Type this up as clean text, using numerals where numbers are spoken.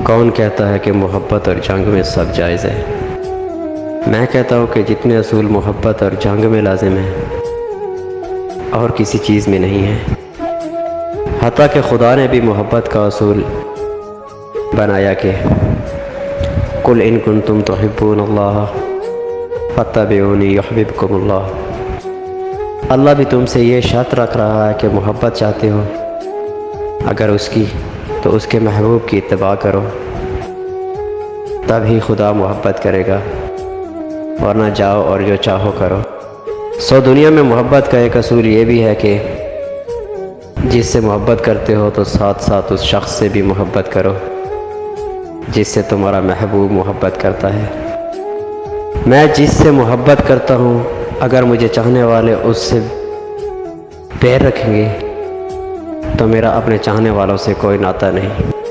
کون کہتا ہے کہ محبت اور جنگ میں سب جائز ہے؟ میں کہتا ہوں کہ جتنے اصول محبت اور جنگ میں لازم ہیں اور کسی چیز میں نہیں ہیں۔ حتیٰ کہ خدا نے بھی محبت کا اصول بنایا کہ قُلْ إِن كُنتُمْ تُحِبُّونَ اللَّهَ فَاتَّبِعُونِي يُحْبِبْكُمُ اللَّهُ۔ اللہ بھی تم سے یہ شرط رکھ رہا ہے کہ محبت چاہتے ہو، اگر اس کی تو اس کے محبوب کی اتباع کرو، تب ہی خدا محبت کرے گا، ورنہ جاؤ اور جو چاہو کرو۔ دنیا میں محبت کا ایک اصول یہ بھی ہے کہ جس سے محبت کرتے ہو تو ساتھ ساتھ اس شخص سے بھی محبت کرو جس سے تمہارا محبوب محبت کرتا ہے۔ میں جس سے محبت کرتا ہوں، اگر مجھے چاہنے والے اس سے پیر رکھیں گے تو میرا اپنے چاہنے والوں سے کوئی ناطہ نہیں۔